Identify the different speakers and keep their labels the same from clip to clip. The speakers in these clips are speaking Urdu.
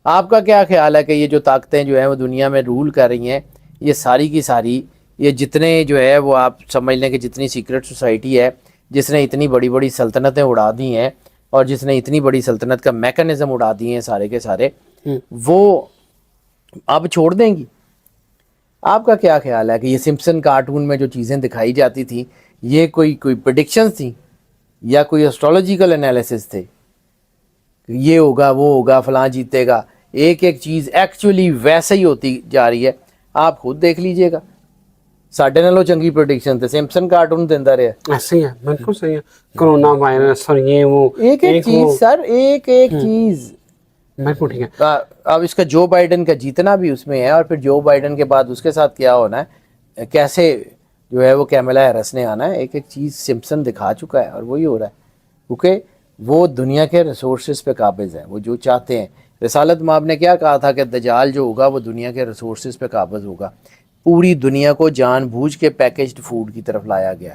Speaker 1: آپ کا کیا خیال ہے کہ یہ جو طاقتیں جو ہیں وہ دنیا میں رول کر رہی ہیں، یہ ساری کی ساری، یہ جتنے جو ہے وہ آپ سمجھ لیں کہ جتنی سیکرٹ سوسائٹی ہے جس نے اتنی بڑی بڑی سلطنتیں اڑا دی ہیں اور جس نے اتنی بڑی سلطنت کا میکانزم اڑا دیے ہیں سارے کے سارے، وہ اب چھوڑ دیں گی؟ آپ کا کیا خیال ہے کہ یہ سمپسن کارٹون میں جو چیزیں دکھائی جاتی تھیں یہ کوئی پریڈکشنز تھیں یا کوئی اسٹرالوجیکل انالیسس تھے؟ یہ ہوگا، وہ ہوگا، فلاں جیتے گا، ایک ایک چیز ایکچولی ویسے ہی ہوتی جا رہی ہے. آپ خود دیکھ لیجئے گا. ساڈے نالوں چنگی پروڈکشن تے سمپسن کارٹون دیندا رہا.
Speaker 2: ایسے ہی ہے، بالکل صحیح ہے. کرونا وائرس اور یہ وہ
Speaker 1: ایک ایک چیز سر، ایک ایک چیز.
Speaker 2: بالکل ٹھیک ہے.
Speaker 1: اب اس کا جو بائیڈن کا جیتنا بھی اس میں ہے، اور پھر جو بائیڈن کے بعد اس کے ساتھ کیا ہونا ہے، کیسے جو ہے وہ کیملا ہیرس نے آنا ہے، ایک ایک چیز سمپسن دکھا چکا ہے اور وہی ہو رہا ہے. کیونکہ وہ دنیا کے ریسورسز پہ قابض ہیں، وہ جو چاہتے ہیں. رسالت مآب نے کیا کہا تھا کہ دجال جو ہوگا وہ دنیا کے ریسورسز پہ قابض ہوگا. پوری دنیا کو جان بوجھ کے پیکجڈ فوڈ کی طرف لایا گیا.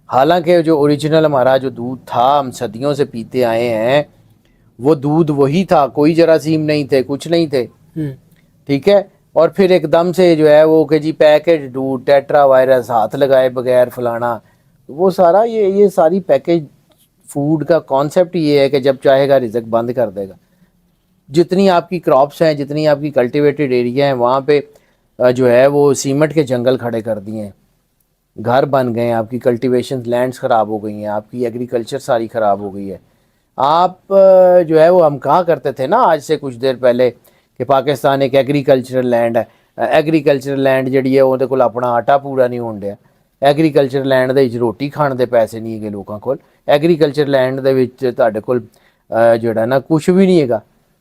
Speaker 1: حالانکہ جو اوریجنل ہمارا جو دودھ تھا ہم صدیوں سے پیتے آئے ہیں، وہ دودھ وہی تھا، کوئی جراثیم نہیں تھے، کچھ نہیں تھے. ٹھیک ہے. اور پھر ایک دم سے جو ہے وہ کہ جی پیکج دودھ، ٹیٹرا وائرس، ہاتھ لگائے بغیر فلانا، وہ سارا یہ ساری پیکج فوڈ کا کانسیپٹ یہ ہے کہ جب چاہے گا رزق بند کر دے گا. جتنی آپ کی کراپس ہیں، جتنی آپ کی کلٹیویٹڈ ایریا ہیں، وہاں پہ جو ہے وہ سیمنٹ کے جنگل کھڑے کر دیے ہیں، گھر بن گئے ہیں، آپ کی کلٹیویشن لینڈز خراب ہو گئی ہیں، آپ کی ایگریکلچر ساری خراب ہو گئی ہے. آپ جو ہے وہ ہم کہا کرتے تھے نا آج سے کچھ دیر پہلے کہ پاکستان ایک ایگریکلچرل لینڈ ہے. ایگریکلچرل لینڈ جڑی ہے وہ کول اپنا آٹا پورا نہیں ہون ڈیا. ایگریکلچر لینڈ دے وچ روٹی کھان دے پیسے نہیں ہے لوگوں کول. ایگریکلچر لینڈ دے وچ تہاڈے کول جڑا نا کچھ بھی نہیں ہے گا،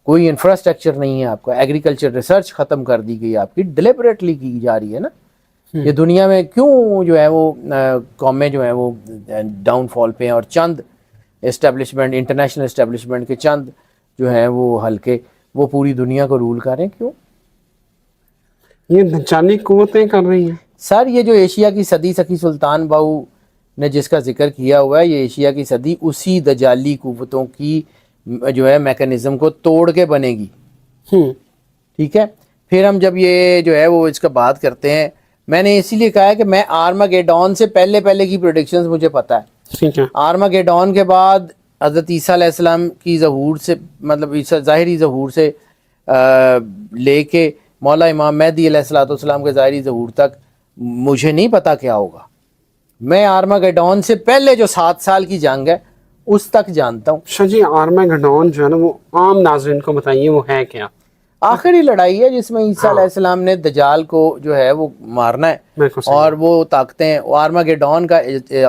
Speaker 1: کوئی انفراسٹرکچر نہیں ہے آپ کا. ایگریکلچر ریسرچ ختم کر دی گئی آپ کی، ڈیلیبریٹلی کی جا رہی ہے نا. یہ دنیا میں کیوں جو ہے وہ قومیں جو ہیں وہ ڈاؤن فال پہ ہیں، اور چند اسٹیبلشمنٹ، انٹرنیشنل اسٹیبلشمنٹ کے چند جو ہیں وہ حلقے وہ پوری دنیا کو رول کر رہے ہیں؟ کیوں؟
Speaker 2: یہ دجالی قوتیں کر رہی ہیں
Speaker 1: سر. یہ جو ایشیا کی صدی سخی سلطان باہو نے جس کا ذکر کیا ہوا ہے، یہ ایشیا کی صدی اسی دجالی قوتوں کی جو ہے میکانزم کو توڑ کے بنے گی. ٹھیک ہے. پھر ہم جب یہ جو ہے وہ اس کا بات کرتے ہیں، میں نے اسی لیے کہا ہے کہ میں آرماگیڈون سے پہلے کی پریڈکشنز مجھے پتہ ہے.
Speaker 2: ٹھیک ہے.
Speaker 1: آرماگیڈون کے بعد حضرت عیسیٰ علیہ السلام کی ظہور سے، مطلب ظاہری ظہور سے لے کے مولا امام مہدی علیہ السلام کے ظاہری ظہور تک مجھے نہیں پتا کیا ہوگا. میں آرماگیڈون سے پہلے جو 7 سال کی جنگ ہے اس تک جانتا ہوں.
Speaker 2: شاہ جی آرماگیڈون جو ہے نا وہ عام ناظرین کو بتائیے وہ ہے کیا؟
Speaker 1: آخری لڑائی ہے جس میں عیسیٰ علیہ السلام نے دجال کو جو ہے وہ مارنا ہے، اور وہ طاقتیں آرماگیڈون کا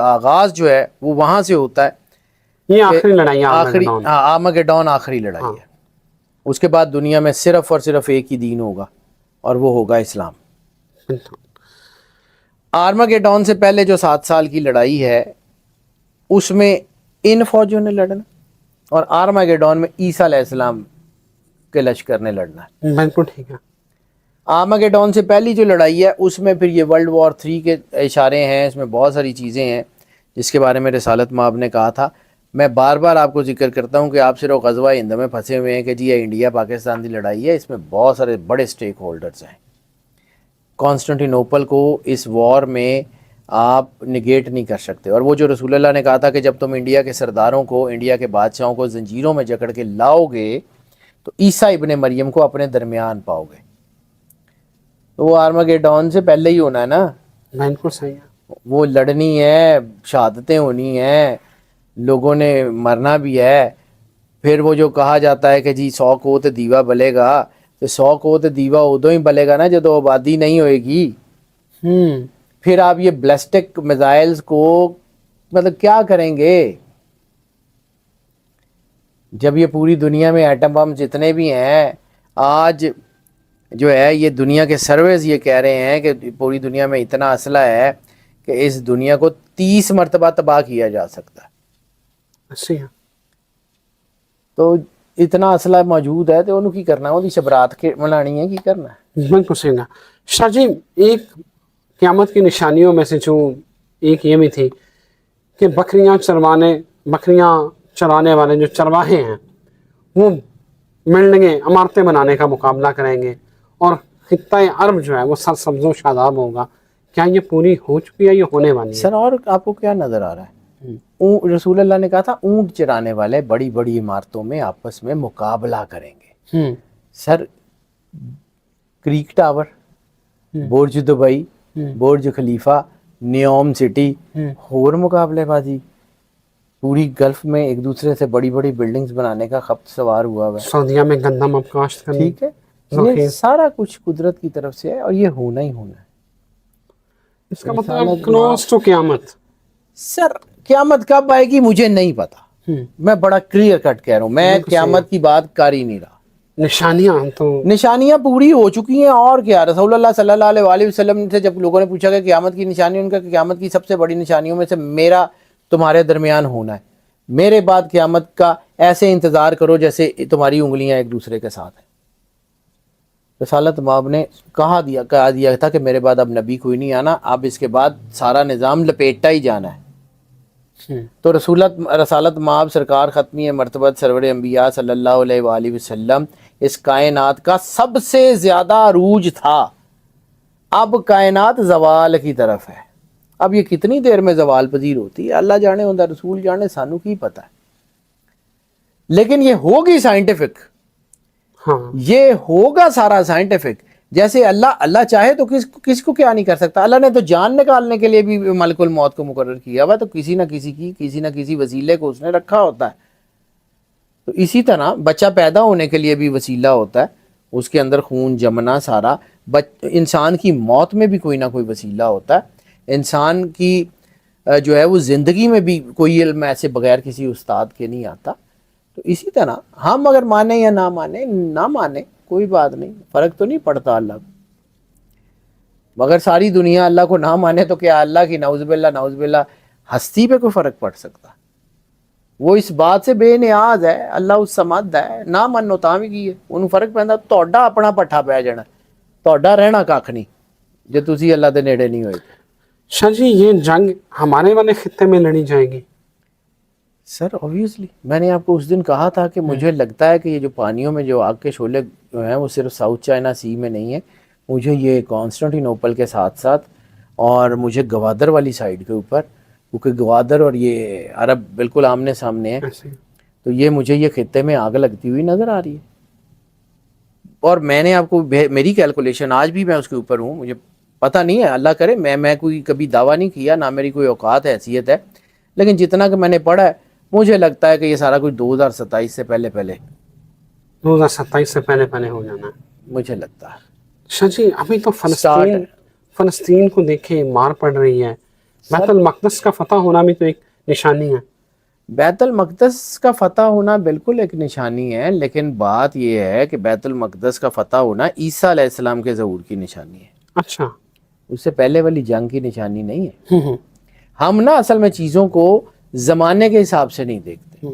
Speaker 1: آغاز جو ہے وہ وہاں سے ہوتا ہے.
Speaker 2: یہ آخری لڑائی ہے
Speaker 1: آرماگیڈون آخری لڑائی ہے. اس کے بعد دنیا میں صرف اور صرف ایک ہی دین ہوگا اور وہ ہوگا اسلام. آرماگیڈون سے پہلے جو 7 سال کی لڑائی ہے اس میں ان فوجوں نے لڑنا، اور آرماگیڈون میں عیسیٰ علیہ السلام کے لشکر نے لڑنا ہے.
Speaker 2: بالکل ٹھیک ہے.
Speaker 1: آرماگیڈون سے پہلی جو لڑائی ہے اس میں پھر یہ ورلڈ وار 3 کے اشارے ہیں، اس میں بہت ساری چیزیں ہیں جس کے بارے میں رسالت مآب نے کہا تھا. میں بار بار آپ کو ذکر کرتا ہوں کہ آپ صرف غزوہ ہند میں پھنسے ہوئے ہیں کہ جی یہ انڈیا پاکستان کی لڑائی ہے. اس میں بہت سارے بڑے سٹیک ہولڈرز ہیں. کانسٹنٹینوپل کو اس وار میں آپ نگیٹ نہیں کر سکتے. اور وہ جو رسول اللہ نے کہا تھا کہ جب تم انڈیا کے سرداروں کو، انڈیا کے بادشاہوں کو زنجیروں میں جکڑ کے لاؤ گے تو عیسیٰ ابن مریم کو اپنے درمیان پاؤ گے. تو وہ آرماگیڈون سے پہلے ہی ہونا ہے نا.
Speaker 2: بالکل صحیح ہے.
Speaker 1: وہ لڑنی ہے، شہادتیں ہونی ہیں، لوگوں نے مرنا بھی ہے. پھر وہ جو کہا جاتا ہے کہ جی 100 کوت دیوا بلے گا، تو 100 کوت دیوا ادو ہی بلے گا نا جدو آبادی نہیں ہوئے گی. پھر آپ یہ بلسٹک میزائلز کو مطلب کیا کریں گے جب یہ پوری دنیا میں ایٹم بم جتنے بھی ہیں آج جو ہے یہ دنیا کے سرویز یہ کہہ رہے ہیں کہ پوری دنیا میں اتنا اسلحہ ہے کہ اس دنیا کو 30 مرتبہ تباہ کیا جا سکتا ہے. تو اتنا اسلحہ موجود ہے تو انہوں کی کرنا ہے، وہ شبرات کے منانی ہے، کی کرنا ہے.
Speaker 2: بالکل صحیح ہے. شاہ جی ایک قیامت کی نشانیوں میں سے جو ایک یہ بھی تھی کہ بکریاں چرانے والے جو چرواہے ہیں وہ بلڈنگیں عمارتیں بنانے کا مقابلہ کریں گے اور خطۂ عرب جو ہے وہ سرسبز و شاداب ہوگا. کیا یہ پوری ہو چکی ہے، یہ ہونے والی ہے؟
Speaker 1: سر اور آپ کو کیا نظر آ رہا ہے؟ رسول اللہ نے کہا تھا اونٹ چرانے والے بڑی بڑی عمارتوں میں آپس میں مقابلہ کریں گے. سر کریک ٹاور، برج دبئی، برج خلیفہ، نیوم سٹی، اور مقابلے بازی پوری گلف میں ایک دوسرے سے بڑی بڑی بلڈنگز بنانے کا خبت سوار ہوا ہے.
Speaker 2: سعودیہ میں گندم اب کاشت کرنی.
Speaker 1: ٹھیک ہے، یہ سارا کچھ قدرت کی طرف سے ہے اور یہ ہونا ہی ہونا ہے.
Speaker 2: اس کا مطلب کلوز ٹو قیامت.
Speaker 1: سر قیامت کب آئے گی مجھے نہیں پتا، میں بڑا کلیئر کٹ کہہ رہا ہوں، میں قیامت کی بات کر ہی نہیں رہا.
Speaker 2: نشانیاں تو
Speaker 1: نشانیاں پوری ہو چکی ہیں. اور کیا، رسول اللہ صلی اللہ علیہ وآلہ وسلم سے جب لوگوں نے پوچھا کہ قیامت کی نشانی، ان کا کہ قیامت کی سب سے بڑی نشانیوں میں سے میرا تمہارے درمیان ہونا ہے. میرے بعد قیامت کا ایسے انتظار کرو جیسے تمہاری انگلیاں ایک دوسرے کے ساتھ ہیں. رسالت مآب نے کہا دیا تھا کہ میرے بعد اب نبی کوئی نہیں آنا، اب اس کے بعد سارا نظام لپیٹا ہی جانا ہے. تو رسالت مآب سرکار ختمی مرتبت سرور انبیاء صلی اللہ علیہ وآلہ وسلم اس کائنات کا سب سے زیادہ عروج تھا. اب کائنات زوال کی طرف ہے. اب یہ کتنی دیر میں زوال پذیر ہوتی ہے اللہ جانے، ہوتا رسول جانے، سانو کی پتہ ہے. لیکن یہ ہوگی سائنٹیفک، یہ ہوگا سارا سائنٹیفک. جیسے اللہ چاہے تو کس کو کیا نہیں کر سکتا. اللہ نے تو جان نکالنے کے لیے بھی ملک الموت کو مقرر کیا ہوا، تو کسی نہ کسی وسیلے کو اس نے رکھا ہوتا ہے. تو اسی طرح بچہ پیدا ہونے کے لیے بھی وسیلہ ہوتا ہے، اس کے اندر خون جمنا سارا. انسان کی موت میں بھی کوئی نہ کوئی وسیلہ ہوتا ہے. انسان کی جو ہے وہ زندگی میں بھی کوئی علم ایسے بغیر کسی استاد کے نہیں آتا. تو اسی طرح ہم اگر مانیں یا نہ مانیں کوئی بات نہیں، فرق تو نہیں پڑتا اللہ کو. مگر ساری دنیا اللہ کو نہ مانے تو کیا اللہ کی نعوذ باللہ ہستی پہ کوئی فرق پڑ سکتا؟ وہ اس بات سے بے نیاز ہے، اللہ اس سمد ہے. نہ منو تاں بھی کی ہے انہوں فرق پہنتا. تہاڈا اپنا پٹھا پہ جانا، تہاڈا رہنا کھ نہیں جو تسی اللہ دے نیڑے نہیں ہوئے.
Speaker 2: شاہ جی یہ جنگ ہمارے والے خطے میں لڑی جائے گی؟
Speaker 1: سر اوبیسلی میں نے آپ کو اس دن کہا تھا کہ مجھے لگتا ہے کہ یہ جو پانیوں میں جو آگ کے شعلے جو ہیں وہ صرف ساؤتھ چائنا سی میں نہیں ہے. مجھے یہ کانسٹنٹی نوپل کے ساتھ ساتھ اور مجھے گوادر والی سائڈ کے اوپر، کیونکہ گوادر اور یہ عرب بالکل آمنے سامنے ہیں، تو یہ مجھے یہ خطے میں آگ لگتی ہوئی نظر آ رہی ہے. اور میں نے آپ کو میری کیلکولیشن آج بھی میں اس کے اوپر ہوں، مجھے پتہ نہیں ہے، اللہ کرے میں کوئی کبھی دعویٰ نہیں کیا، نہ میری کوئی اوقات حیثیت ہے، لیکن جتنا کہ میں نے پڑھا ہے مجھے لگتا ہے کہ یہ سارا کچھ 2027 سے پہلے
Speaker 2: 2027 سے پہلے ہو جانا ہے
Speaker 1: مجھے لگتا ہے.
Speaker 2: شاہ جی ابھی تو فلسطین کو دیکھیں مار پڑ رہی ہے. بیت المقدس کا فتح ہونا بھی تو ایک نشانی ہے.
Speaker 1: بیت المقدس کا فتح ہونا بالکل ایک نشانی ہے، لیکن بات یہ ہے کہ بیت المقدس کا فتح ہونا عیسیٰ علیہ السلام کے ظہور کی نشانی ہے.
Speaker 2: اچھا،
Speaker 1: اس سے پہلے والی جنگ کی نشانی نہیں ہے. ہم نا اصل میں چیزوں کو زمانے کے حساب سے نہیں دیکھتے.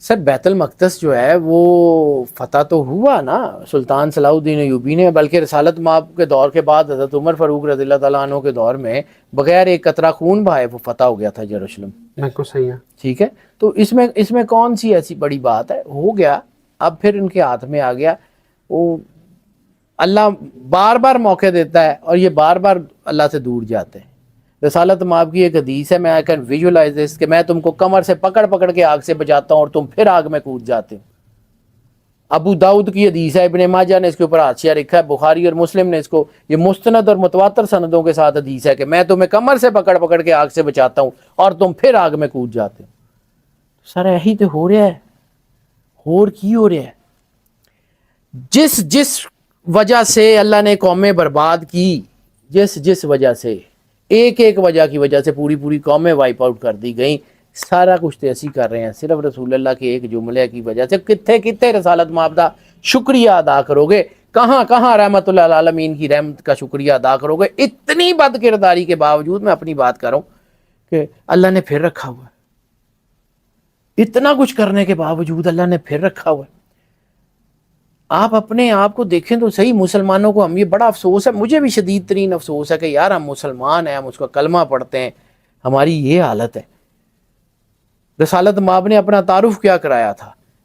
Speaker 1: سر بیت المقدس جو ہے وہ فتح تو ہوا نا سلطان صلاح الدین ایوبی نے، بلکہ رسالت مآب کے دور کے بعد حضرت عمر فاروق رضی اللہ تعالیٰ عنہ کے دور میں بغیر ایک قطرہ خون بہائے وہ فتح ہو گیا تھا یروشلم.
Speaker 2: بالکل صحیح ہے.
Speaker 1: ٹھیک ہے، تو اس میں کون سی ایسی بڑی بات ہے؟ ہو گیا، اب پھر ان کے ہاتھ میں آ گیا. وہ اللہ بار بار موقع دیتا ہے اور یہ بار بار اللہ سے دور جاتے ہیں. رسالت مآب کی ایک حدیث ہے، میں آئی کین ویژولائز دس، کہ میں تم کو کمر سے پکڑ کے آگ سے بچاتا ہوں اور تم پھر آگ میں کود جاتے ہو. ابو داؤد کی حدیث ہے، ابن ماجہ نے اس کے اوپر حاشیہ لکھا ہے، بخاری اور مسلم نے اس کو، یہ مستند اور متواتر سندوں کے ساتھ حدیث ہے کہ میں تمہیں کمر سے پکڑ کے آگ سے بچاتا ہوں اور تم پھر آگ میں کود جاتے ہو. سر یہی تو ہو رہا ہے. اور کی ہو رہا ہے؟ جس وجہ سے اللہ نے قومیں برباد کی، جس وجہ سے، ایک وجہ کی وجہ سے پوری قومیں وائپ آؤٹ کر دی گئیں. سارا کچھ تو ایسی کر رہے ہیں صرف رسول اللہ کے ایک جملے کی وجہ سے. کتنے رسالت مآب دا شکریہ ادا کرو گے؟ کہاں رحمت اللہ العالمین کی رحمت کا شکریہ ادا کرو گے؟ اتنی بد کرداری کے باوجود، میں اپنی بات کر رہا ہوں کہ اللہ نے پھر رکھا ہوا ہے. اتنا کچھ کرنے کے باوجود اللہ نے پھر رکھا ہوا ہے. آپ اپنے آپ کو دیکھیں تو صحیح. مسلمانوں کو ہم، یہ بڑا افسوس ہے، مجھے بھی شدید ترین افسوس ہے کہ یار ہم مسلمان ہیں، ہم اس کا کلمہ پڑھتے ہیں، ہماری یہ حالت ہے. رسالت مآب نے اپنا تعارف کیا کرایا تھا؟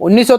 Speaker 1: 1900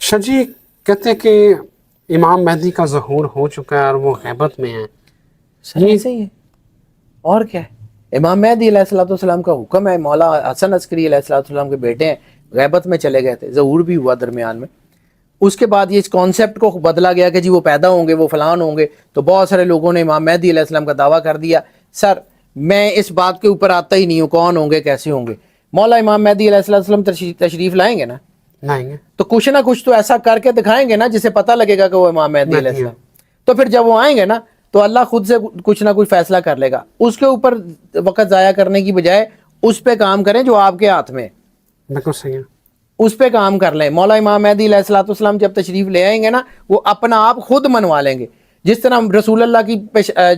Speaker 2: شاہ جی کہتے ہیں کہ امام مہدی کا ظہور ہو چکا ہے اور وہ غیبت میں ہے.
Speaker 1: صحیح ہی ہے. اور کیا ہے؟ امام مہدی علیہ الصلوۃ والسلام کا حکم ہے. مولا حسن عسکری علیہ الصلوۃ والسلام کے بیٹے ہیں, غیبت میں چلے گئے تھے, ظہور بھی ہوا درمیان میں. اس کے بعد یہ اس کانسیپٹ کو بدلا گیا کہ جی وہ پیدا ہوں گے, وہ فلان ہوں گے. تو بہت سارے لوگوں نے امام مہدی علیہ السلام کا دعویٰ کر دیا. سر میں اس بات کے اوپر آتا ہی نہیں ہوں کون ہوں گے کیسے ہوں گے. مولا امام مہدی علیہ السلام تشریف لائیں گے نا,
Speaker 2: لائیں گے
Speaker 1: تو کچھ نہ کچھ تو ایسا کر کے دکھائیں گے نا جسے پتہ لگے گا کہ وہ امام مہدی علیہ السلام. تو پھر جب وہ آئیں گے نا تو اللہ خود سے کچھ نہ کچھ فیصلہ کر لے گا. اس کے اوپر وقت ضائع کرنے کی بجائے اس پہ کام کریں جو آپ کے ہاتھ میں.
Speaker 2: بالکل صحیح ہے.
Speaker 1: اس پہ کام کر لیں. مولا امام مہدی علیہ الصلوۃ والسلام جب تشریف لے آئیں گے نا وہ اپنا آپ خود منوا لیں گے. جس طرح رسول اللہ کی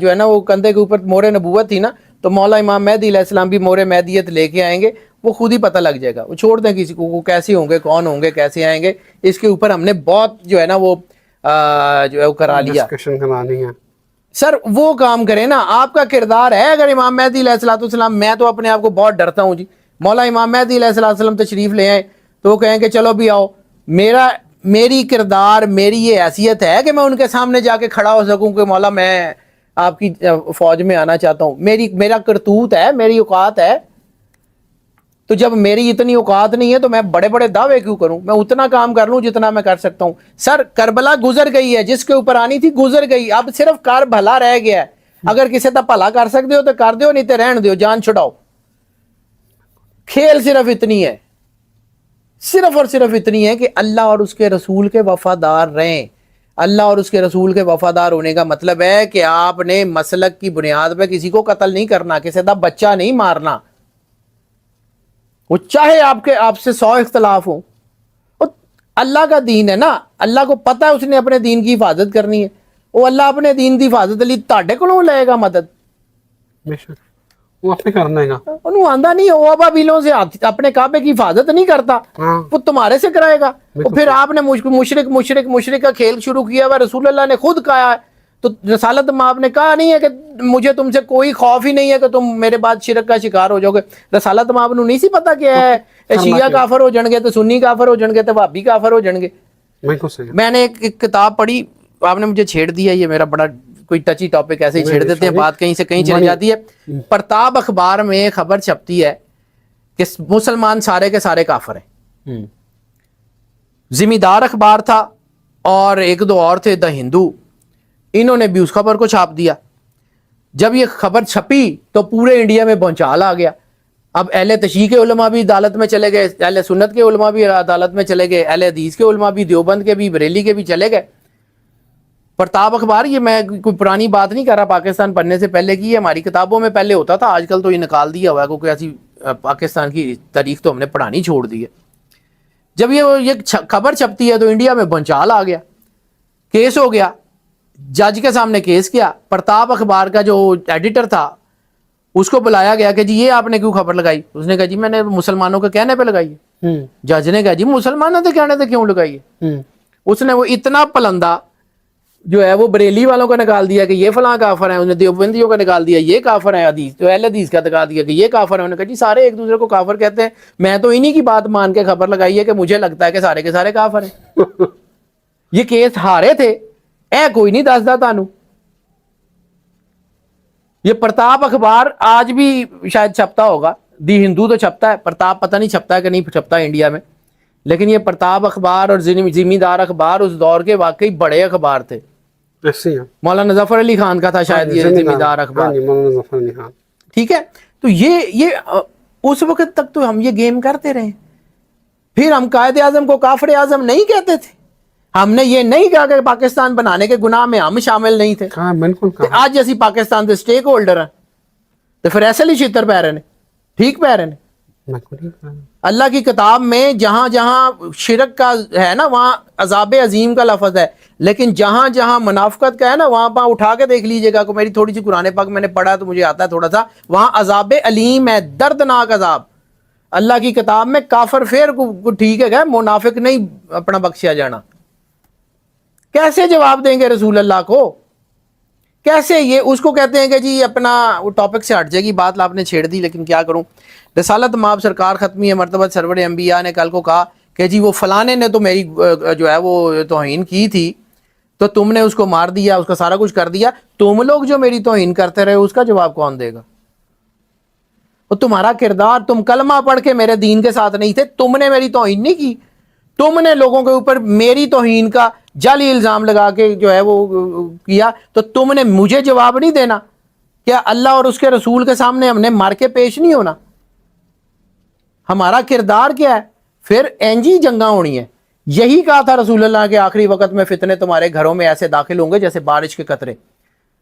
Speaker 1: جو ہے نا وہ کندھے کے اوپر مور نبوت تھی نا, تو مولا امام مہدی علیہ السلام بھی مور مہدیت لے کے آئیں گے. وہ خود ہی پتہ لگ جائے گا. وہ چھوڑ دیں کسی کو کیسے ہوں گے, کون ہوں گے, کیسے آئیں گے. اس کے اوپر ہم نے بہت جو ہے نا وہ جو ہے وہ کرا لیا.
Speaker 2: ڈسکشن کرانی ہے.
Speaker 1: سر وہ کام کریں نا, آپ کا کردار ہے. اگر امام مہدی علیہ الصلوۃ والسلام, میں تو اپنے آپ کو بہت ڈرتا ہوں جی, مولا امام مہدی علیہ الصلوۃ والسلام تشریف لے آئیں تو وہ کہیں کہ چلو بھی آؤ, میری کردار, میری یہ حیثیت ہے کہ میں ان کے سامنے جا کے کھڑا ہو سکوں کہ مولا میں آپ کی فوج میں آنا چاہتا ہوں. میرا کرتوت ہے, میری اوقات ہے. تو جب میری اتنی اوقات نہیں ہے تو میں بڑے بڑے دعوے کیوں کروں. میں اتنا کام کر لوں جتنا میں کر سکتا ہوں. سر کربلا گزر گئی ہے, جس کے اوپر آنی تھی گزر گئی. اب صرف کار بھلا رہ گیا ہے. اگر کسی کا بھلا کر سکتے ہو تو کر دیو, نہیں تو رہن دیو, جان چھڑاؤ. کھیل صرف اتنی ہے, صرف اور صرف اتنی ہے کہ اللہ اور اس کے رسول کے وفادار رہیں. اللہ اور اس کے رسول کے وفادار ہونے کا مطلب ہے کہ آپ نے مسلک کی بنیاد پہ کسی کو قتل نہیں کرنا, کسی کا بچہ نہیں مارنا. وہ چاہے آپ سے 100 اختلاف ہوں. اللہ کا دین ہے نا, اللہ کو پتہ ہے اس نے اپنے دین کی حفاظت کرنی ہے. وہ اللہ اپنے دین کی حفاظت لی تاڑے کو لے گا مدد.
Speaker 2: بے شک وہ اپنے کرنے گا.
Speaker 1: انہوں آندہ نہیں, وہ ابابیلوں سے اپنے کعبے کی حفاظت نہیں کرتا, وہ تمہارے سے کرائے گا. پھر آپ نے مشرک کا کھیل شروع کیا ہوا. رسول اللہ نے خود کہا ہے, تو رسالت آپ نے کہا نہیں ہے کہ مجھے تم سے کوئی خوف ہی نہیں ہے کہ تم میرے بعد شرک کا شکار ہو جاؤ گے. رسالت آپ نے نہیں سی پتا کیا ہے شیعہ کافر ہو جان گے تو سنی کافر ہو جان گے تو وہابی کافر ہو جان گے. میں نے ایک کتاب پڑھی, آپ نے مجھے چھیڑ دیا, یہ میرا بڑا کوئی ٹچی ٹاپک ایسے ہی چھیڑ دیتے ہیں, بات کہیں سے کہیں چلی جاتی ہے. پرتاب اخبار میں خبر چھپتی ہے کہ مسلمان سارے کے سارے کافر ہیں. ذمہ دار اخبار تھا اور ایک دو اور تھے, دا ہندو, انہوں نے بھی اس خبر کو چھاپ دیا. جب یہ خبر چھپی تو پورے انڈیا میں بھونچال آ گیا. اب اہل تشیع کے علماء بھی عدالت میں چلے گئے, اہل سنت کے علماء بھی عدالت میں چلے گئے, اہل حدیث کے علماء بھی, دیوبند کے بھی, بریلی کے بھی چلے گئے. پرتاب اخبار, یہ میں کوئی پرانی بات نہیں کر رہا, پاکستان بننے سے پہلے کی ہے, ہماری کتابوں میں پہلے ہوتا تھا, آج کل تو یہ نکال دیا ہوا ہے کیونکہ ایسی پاکستان کی تاریخ تو ہم نے پڑھانی چھوڑ دی ہے. جب یہ خبر چھپتی ہے تو انڈیا میں بھونچال آ گیا, کیس ہو گیا, جج کے سامنے کیس کیا. پرتاب اخبار کا جو ایڈیٹر تھا اس کو بلایا گیا کہ جی یہ آپ نے کیوں خبر لگائی. اس نے کہا جی میں نے مسلمانوں کے کہنے پہ لگائی ہے. جج نے کہا جی مسلمانوں کے کہنے پہ کیوں لگائی ہے. اس نے وہ اتنا پلندہ جو ہے وہ بریلی والوں کو نکال دیا کہ یہ فلاں کافر ہیں, اس نے دیوبندیوں کو نکال دیا یہ کافر ہیں, حدیث تو اہل حدیث کا نکال دیا کہ یہ کافر ہیں. انہوں نے کہا جی سارے ایک دوسرے کو کافر کہتے ہیں, میں تو انہی کی بات مان کے خبر لگائی ہے کہ مجھے لگتا ہے کہ سارے کے سارے کافر ہیں. یہ کیس ہارے تھے, کوئی نہیں دسدا تانوں. یہ پرتاب اخبار آج بھی شاید چھپتا ہوگا, دی ہندو تو چھپتا ہے, پرتاب پتہ نہیں چھپتا ہے کہ نہیں چھپتا انڈیا میں, لیکن یہ پرتاب اخبار اور ذمہ دار اخبار اس دور کے واقعی بڑے اخبار تھے. مولانا ظفر علی خان کا تھا شاید یہ ذمہ دار اخبار. ٹھیک ہے, تو یہ اس وقت تک تو ہم یہ گیم کرتے رہے. پھر ہم قائد اعظم کو کافر اعظم نہیں کہتے تھے, ہم نے یہ نہیں کہا کہ پاکستان بنانے کے گناہ میں ہم شامل نہیں تھے.
Speaker 2: بالکل.
Speaker 1: آج اسی پاکستان کے سٹیک ہولڈر ہیں تو پھر ایسے ہی چھتر پہ رہے ہیں, ٹھیک پہ رہے ہیں. اللہ کی کتاب میں جہاں جہاں شرک کا ہے نا وہاں عذاب عظیم کا لفظ ہے, لیکن جہاں جہاں منافقت کا ہے نا وہاں پہ اٹھا کے دیکھ لیجئے گا. کہ میری تھوڑی سی قرآن پاک میں نے پڑھا تو مجھے آتا ہے تھوڑا سا, وہاں عذاب علیم ہے, دردناک عذاب. اللہ کی کتاب میں کافر پھر کو ٹھیک ہے, منافق نہیں اپنا بخشیا جانا. کیسے جواب دیں گے رسول اللہ کو؟ کیسے؟ یہ اس کو کہتے ہیں کہ جی اپنا وہ ٹاپک سے ہٹ جائے گی بات, آپ نے چھیڑ دی, لیکن کیا کروں. رسالت مآب سرکار ختمی مرتبہ سرور انبیاء نے کل کو کہا کہ جی وہ فلانے نے تو میری جو ہے وہ توہین کی تھی تو تم نے اس کو مار دیا، اس کا سارا کچھ کر دیا، تم لوگ جو میری توہین کرتے رہے اس کا جواب کون دے گا؟ اور تمہارا کردار، تم کلمہ پڑھ کے میرے دین کے ساتھ نہیں تھے، تم نے میری توہین نہیں کی، تم نے لوگوں کے اوپر میری توہین کا جعلی الزام لگا کے جو ہے وہ کیا، تو تم نے مجھے جواب نہیں دینا؟ کیا اللہ اور اس کے رسول کے سامنے ہم نے مار کے پیش نہیں ہونا؟ ہمارا کردار کیا ہے؟ پھر اینجی جنگاں ہونی ہے۔ یہی کہا تھا رسول اللہ کے آخری وقت میں فتنے تمہارے گھروں میں ایسے داخل ہوں گے جیسے بارش کے قطرے۔